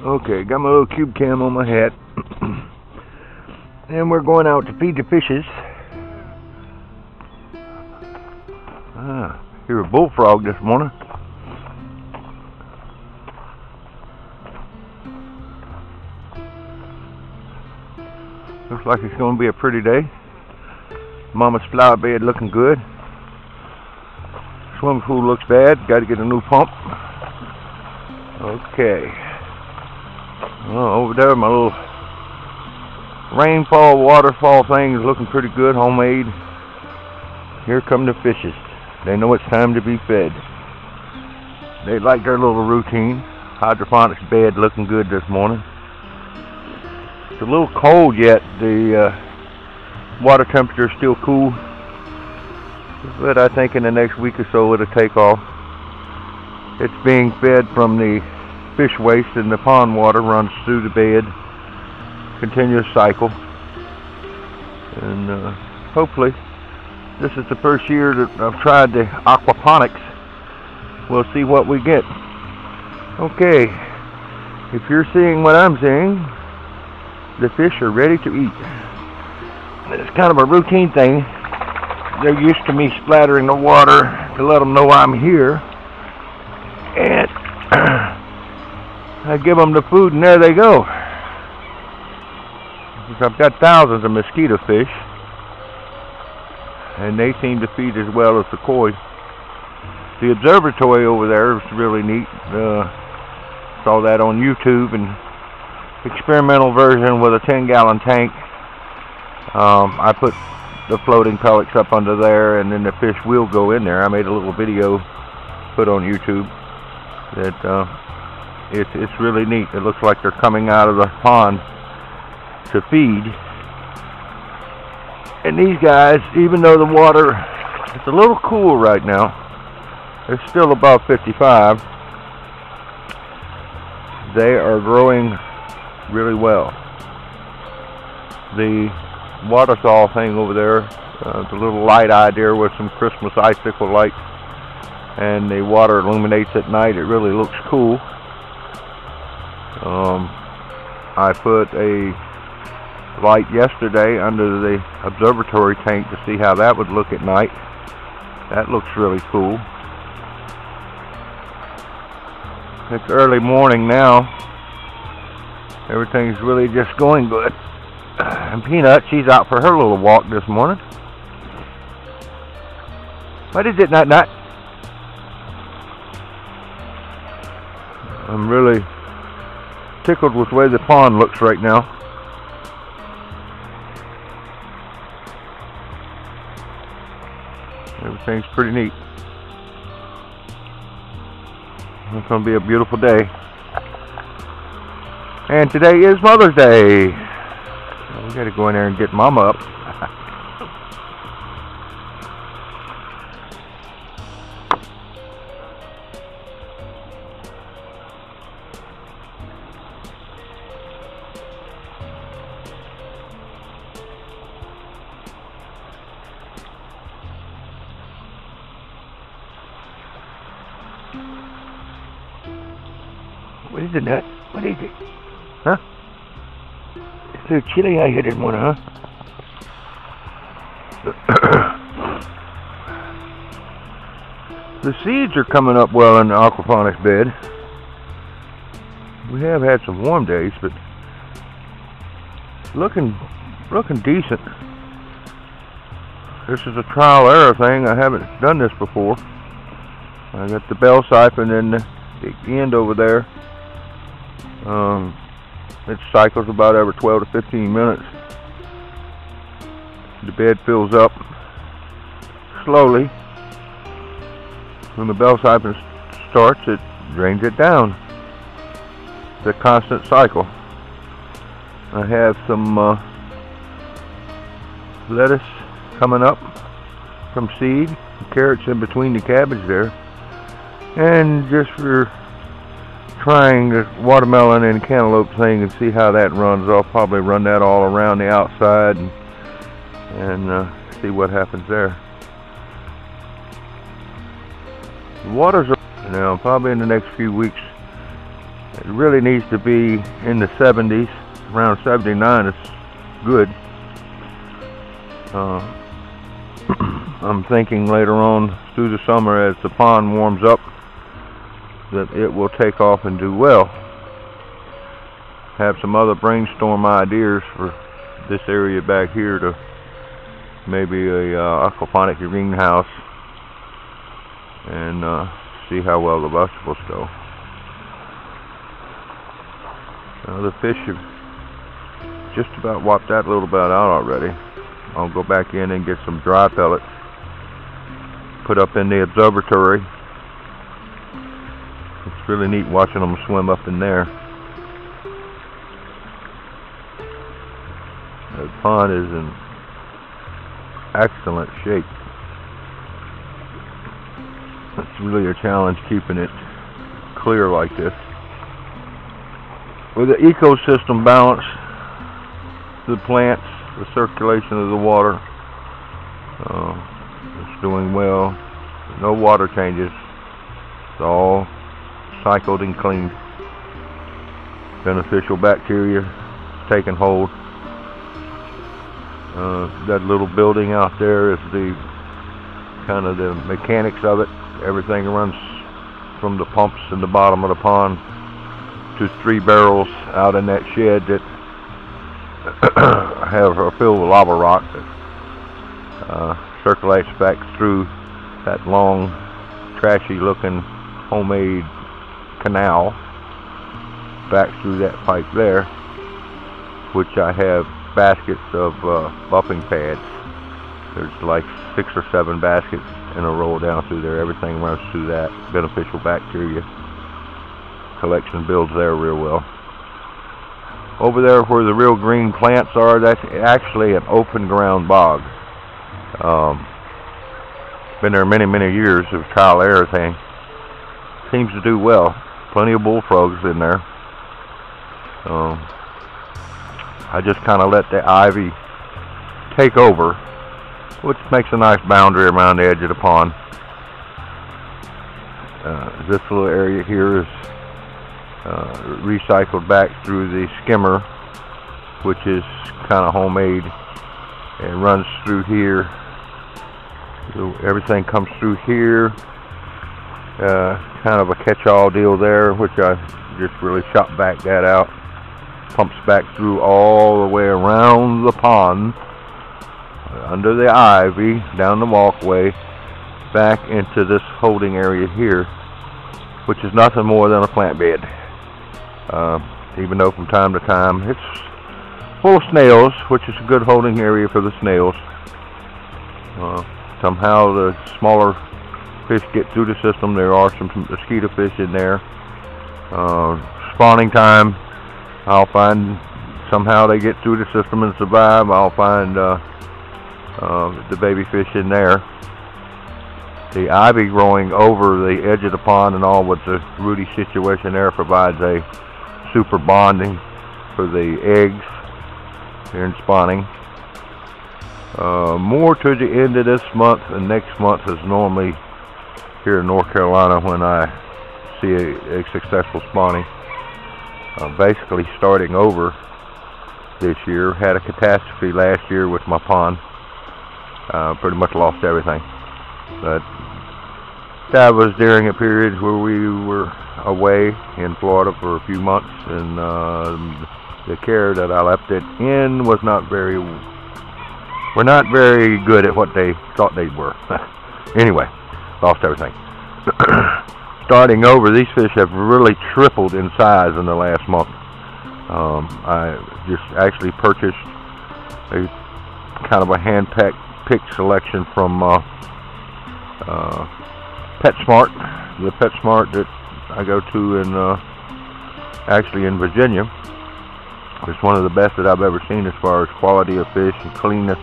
Okay, got my little cube cam on my hat. And we're going out to feed the fishes. Hear a bullfrog this morning. Looks like it's going to be a pretty day. Mama's flower bed looking good. Swimming pool looks bad. Got to get a new pump. Okay. Over there, my little rainfall waterfall thing is looking pretty good, homemade. Here come the fishes. They know it's time to be fed. They like their little routine. Hydroponics bed looking good this morning. It's a little cold yet. The water temperature is still cool, but I think in the next week or so it'll take off. It's being fed from the fish waste, and the pond water runs through the bed. Continuous cycle. And hopefully this is the first year that I've tried the aquaponics. We'll see what we get. Okay, if you're seeing what I'm seeing, the fish are ready to eat. It's kind of a routine thing. They're used to me splattering the water to let them know I'm here. And I give them the food and there they go. I've got thousands of mosquito fish, and they seem to feed as well as the koi. The observatory over there is really neat. Saw that on YouTube, and experimental version with a 10-gallon tank. I put the floating pellets up under there, and then the fish will go in there. I made a little video put on YouTube that it's really neat. It looks like they're coming out of the pond to feed. And these guys, even though the water is a little cool right now, it's still above 55, they are growing really well. The waterfall thing over there, the little light idea with some Christmas icicle lights, and the water illuminates at night. It really looks cool. I put a light yesterday under the observatory tank to see how that would look at night. That looks really cool. It's early morning now. Everything's really just going good. And Peanut, she's out for her little walk this morning. What is it, Nut Nut? I'm really tickled with the way the pond looks right now. Everything's pretty neat. It's going to be a beautiful day. And today is Mother's Day. We got to go in there and get Mama up. What is it, Nut? What is it? Huh? It's a little chilly out here this morning, huh? The seeds are coming up well in the aquaponics bed. We have had some warm days, but looking decent. This is a trial error thing. I haven't done this before. I got the bell siphon in the end over there. It cycles about every 12 to 15 minutes. The bed fills up slowly. When the bell siphon starts, it drains it down. It's a constant cycle. I have some lettuce coming up from seed, carrots in between the cabbage there, and just for trying the watermelon and cantaloupe thing and see how that runs. I'll probably run that all around the outside and see what happens there. The waters are now probably in the next few weeks. It really needs to be in the 70s. Around 79 is good. I'm thinking later on through the summer, as the pond warms up, that it will take off and do well. Have some other brainstorm ideas for this area back here, to maybe a aquaponic greenhouse, and see how well the vegetables go. The fish have just about wiped that little bit out already. I'll go back in and get some dry pellets, put up in the observatory. It's really neat watching them swim up in there. The pond is in excellent shape. It's really a challenge keeping it clear like this. With the ecosystem balance, the plants, the circulation of the water, it's doing well. No water changes. It's all cycled and cleaned. Beneficial bacteria taking hold. That little building out there is the kind of the mechanics of it. Everything runs from the pumps in the bottom of the pond to 3 barrels out in that shed that are filled with lava rock that circulates back through that long, trashy looking homemade canal back through that pipe there, which I have baskets of buffing pads. There's like 6 or 7 baskets in a row down through there. Everything runs through that. Beneficial bacteria collection builds there real well. Over there where the real green plants are, that's actually an open ground bog. Been there many years of trial error thing. Seems to do well. Plenty of bullfrogs in there. I just kind of let the ivy take over, which makes a nice boundary around the edge of the pond. This little area here is recycled back through the skimmer, which is kind of homemade, and runs through here. So everything comes through here. Kind of a catch-all deal there, which I just really shot back that out. Pumps back through all the way around the pond, under the ivy, down the walkway, back into this holding area here, which is nothing more than a plant bed. Even though from time to time it's full of snails, which is a good holding area for the snails. Somehow the smaller fish get through the system. There are some mosquito fish in there. Spawning time, I'll find somehow they get through the system and survive. I'll find the baby fish in there. The ivy growing over the edge of the pond and all with the rooty situation there provides a super bonding for the eggs during spawning. More to the end of this month and next month is normally here in North Carolina when I see a successful spawning. Basically starting over this year. Had a catastrophe last year with my pond. Pretty much lost everything. But that was during a period where we were away in Florida for a few months, and the care that I left it in was not very good at what they thought they were. Anyway, lost everything. Starting over, these fish have really tripled in size in the last month. I just actually purchased a kind of a hand-picked selection from PetSmart. The PetSmart that I go to in actually in Virginia. It's one of the best that I've ever seen as far as quality of fish and cleanness.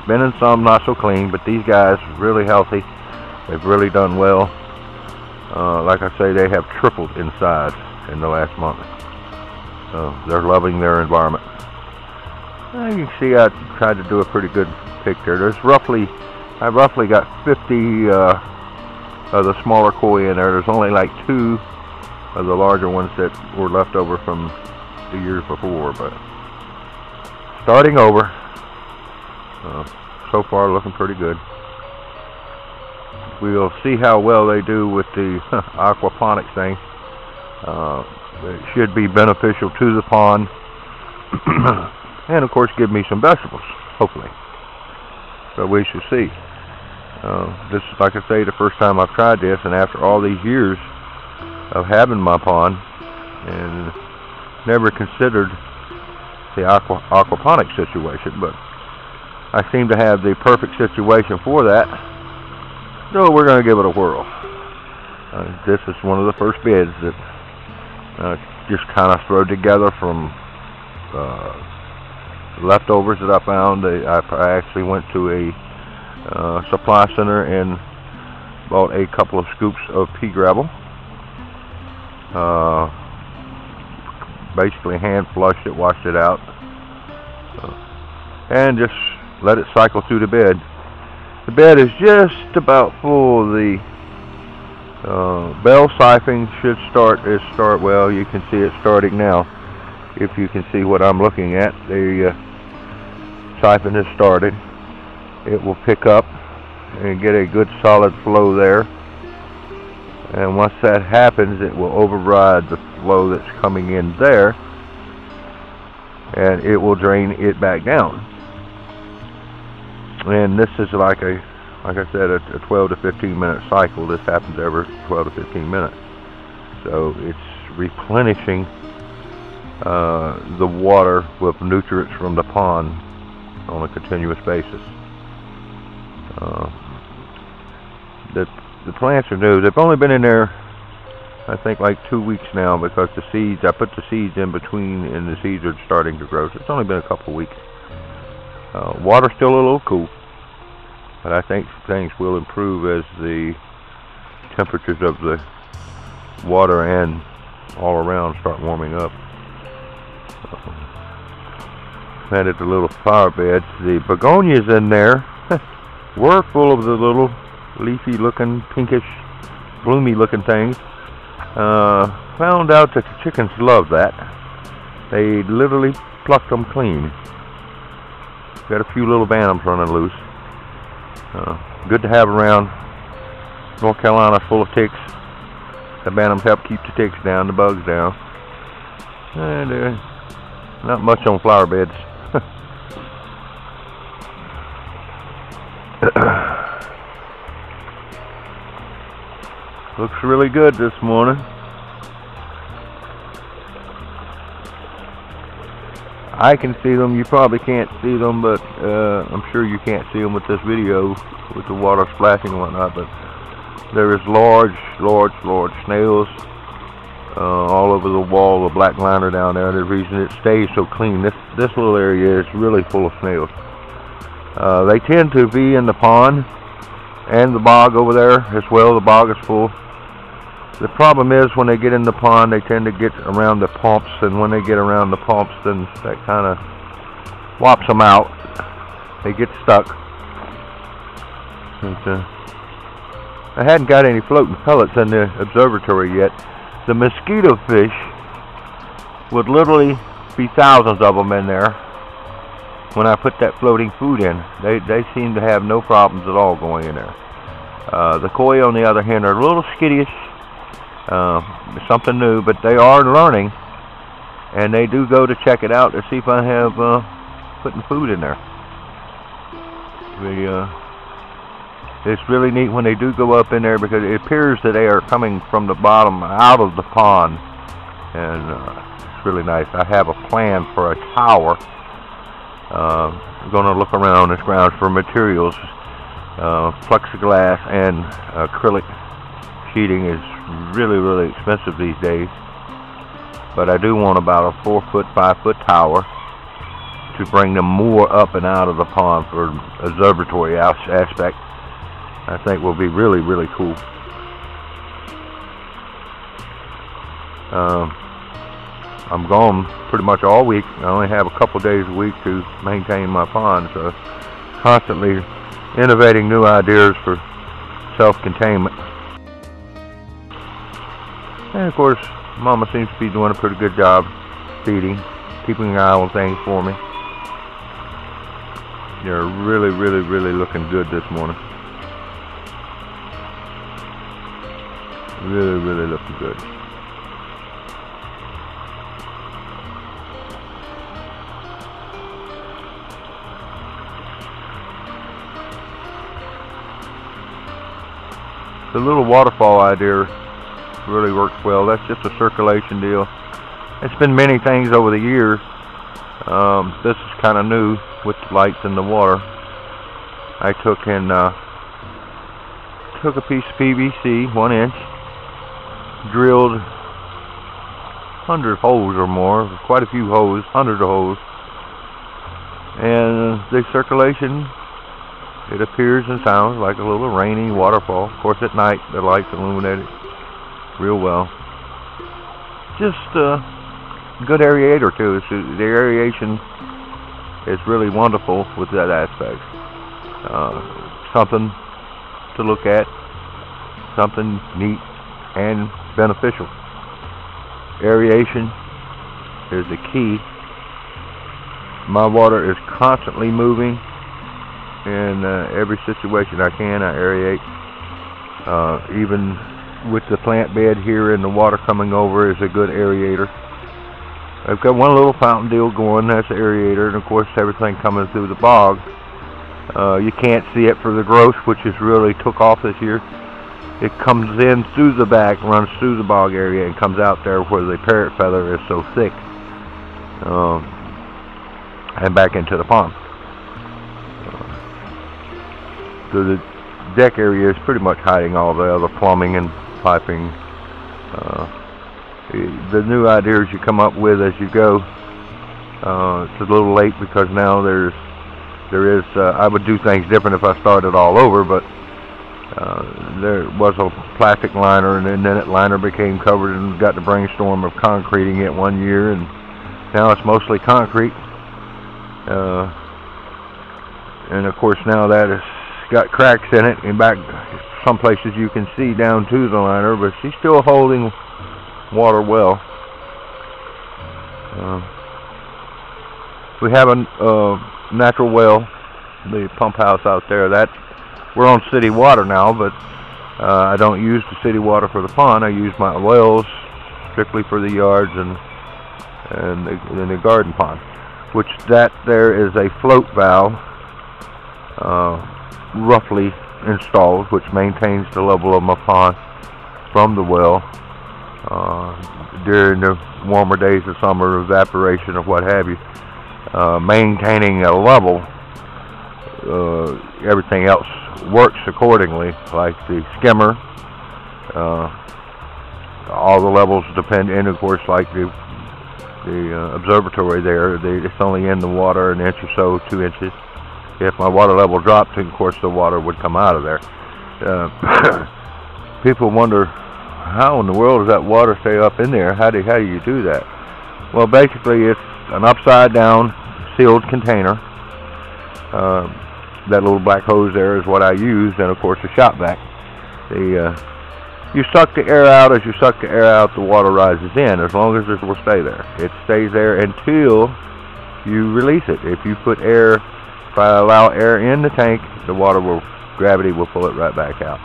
Been in some not so clean, but these guys are really healthy. They've really done well. Like I say, they have tripled in size in the last month. They're loving their environment. You can see I tried to do a pretty good pick there. There's I roughly got 50 of the smaller koi in there. There's only like 2 of the larger ones that were left over from the years before, but starting over. So far looking pretty good. We'll see how well they do with the aquaponics thing. It should be beneficial to the pond and of course give me some vegetables, hopefully. So we shall see. This is, like I say, the first time I've tried this, and after all these years of having my pond and never considered the aquaponics situation, but I seem to have the perfect situation for that, so we're going to give it a whirl. This is one of the first beds that just kind of thrown together from leftovers that I found. I actually went to a supply center and bought a couple of scoops of pea gravel. Basically hand flushed it, washed it out, and just let it cycle through the bed. The bed is just about full. The bell siphon should start well. You can see it starting now. If you can see what I'm looking at, the siphon has started. It will pick up and get a good solid flow there. And once that happens, it will override the flow that's coming in there, and it will drain it back down. And this is like I said, a 12 to 15 minute cycle. This happens every 12 to 15 minutes. So it's replenishing the water with nutrients from the pond on a continuous basis. The plants are new. They've only been in there, I think, like 2 weeks now, because the seeds, I put the seeds in between and the seeds are starting to grow. So it's only been a couple of weeks. Water's still a little cool, but I think things will improve as the temperatures of the water and all around start warming up. Planted the little flower beds. The begonias in there were full of the little leafy looking, pinkish, bloomy looking things. Found out that the chickens love that. They literally plucked them clean. Got a few little bantams running loose. Good to have around. North Carolina's full of ticks. The bantams help keep the ticks down, the bugs down. And not much on flower beds. Looks really good this morning. I can see them. You probably can't see them, but I'm sure you can't see them with this video with the water splashing and whatnot. But there is large snails all over the wall. The black liner down there. The reason it stays so clean, this little area is really full of snails. They tend to be in the pond and the bog over there as well. The bog is full. The problem is when they get in the pond, they tend to get around the pumps, and when they get around the pumps, then that kind of whops them out. They get stuck. And, I hadn't got any floating pellets in the observatory yet. The mosquito fish would literally be thousands of them in there when I put that floating food in. They seem to have no problems at all going in there. The koi, on the other hand, are a little skittish. Something new, but they are learning, and they do go to check it out to see if I have putting food in there. It's really neat when they do go up in there, because it appears that they are coming from the bottom out of the pond, and it's really nice. I have a plan for a tower. I'm going to look around this ground for materials. Plexiglass and acrylic sheeting is really expensive these days, but I do want about a 4 foot, 5 foot tower to bring them more up and out of the pond for observatory aspect. I think will be really cool. I'm gone pretty much all week. I only have a couple days a week to maintain my pond, so constantly innovating new ideas for self-containment. And of course, Mama seems to be doing a pretty good job feeding, keeping an eye on things for me. They're really looking good this morning. Really looking good. The little waterfall idea really works well. That's just a circulation deal. It's been many things over the years. This is kind of new with the lights in the water. I took a piece of PVC, 1 inch, drilled 100 holes or more, quite a few holes, hundreds of holes, and the circulation, it appears and sounds like a little rainy waterfall. Of course, at night the lights illuminate it real well. Just good aerator too. The aeration is really wonderful with that aspect. Something to look at, something neat and beneficial. Aeration is the key. My water is constantly moving. In every situation I can, I aerate. Even with the plant bed here and the water coming over is a good aerator. I've got one little fountain deal going, that's the aerator, and of course everything coming through the bog. You can't see it for the growth, which has really took off this year. It comes in through the back, runs through the bog area, and comes out there where the parrot feather is so thick, and back into the pond. So the deck area is pretty much hiding all the other plumbing and piping. The new ideas you come up with as you go, it's a little late because now there is I would do things different if I started all over, but there was a plastic liner, and then that liner became covered, and got the brainstorm of concreting it one year, and now it's mostly concrete. And of course now that has got cracks in it, and back some places you can see down to the liner, but she's still holding water well. We have a natural well, the pump house out there. We're on city water now, but I don't use the city water for the pond. I use my wells strictly for the yards and the garden pond, which there is a float valve roughly installed, which maintains the level of my pond from the well during the warmer days of summer, evaporation or what have you, maintaining a level. Everything else works accordingly, like the skimmer. All the levels depend, and of course, like the observatory there, it's only in the water an inch or so, 2 inches. If my water level dropped, of course the water would come out of there. People wonder, how in the world does that water stay up in there? How do you do that? Well, basically it's an upside down sealed container. That little black hose there is what I use, and of course the shop vac. You suck the air out. As you suck the air out, the water rises in. As long as it will stay there, it stays there until you release it. If I allow air in the tank, gravity will pull it right back out.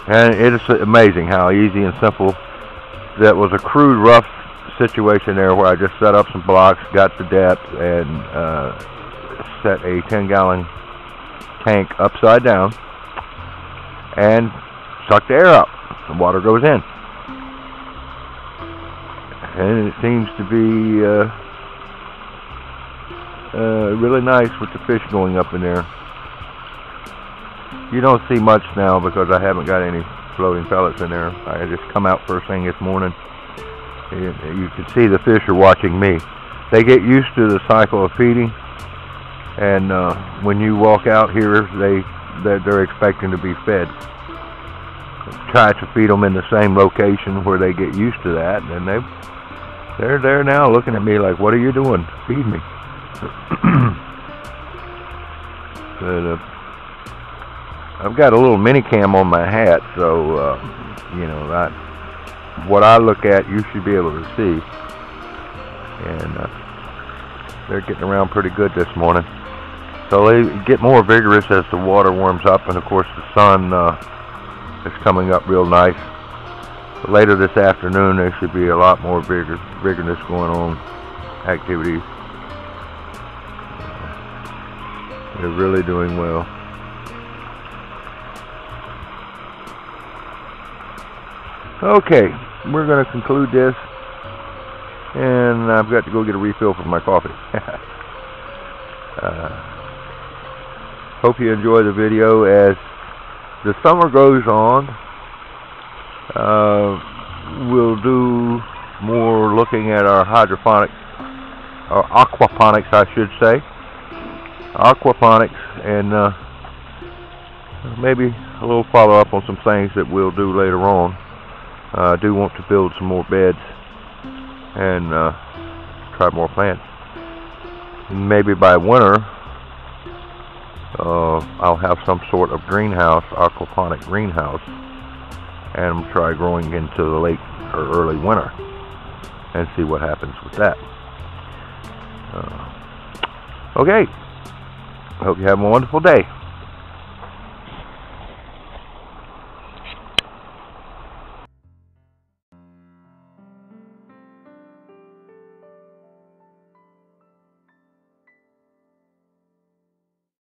And it is amazing how easy and simple. That was a crude, rough situation there where I just set up some blocks, got the depth, and set a 10-gallon tank upside down and suck the air out. The water goes in. And it seems to be really nice with the fish going up in there. You don't see much now because I haven't got any floating pellets in there. I just come out first thing this morning. You can see the fish are watching me. They get used to the cycle of feeding, and when you walk out here, they're expecting to be fed. Try to feed them in the same location where they get used to that, and they're there now looking at me like, "What are you doing? Feed me." But I've got a little mini cam on my hat, so you know, what I look at, you should be able to see. And they're getting around pretty good this morning. So they get more vigorous as the water warms up, and of course the sun is coming up real nice. But later this afternoon there should be a lot more vigorous going on, activities. They're really doing well. Okay, we're going to conclude this, and I've got to go get a refill for my coffee. Hope you enjoy the video. As the summer goes on, we'll do more looking at our hydroponics, or aquaponics I should say, aquaponics, and maybe a little follow up on some things that we'll do later on. I do want to build some more beds and try more plants. Maybe by winter I'll have some sort of greenhouse, aquaponic greenhouse, and try growing into the late or early winter and see what happens with that. Okay, I hope you have a wonderful day.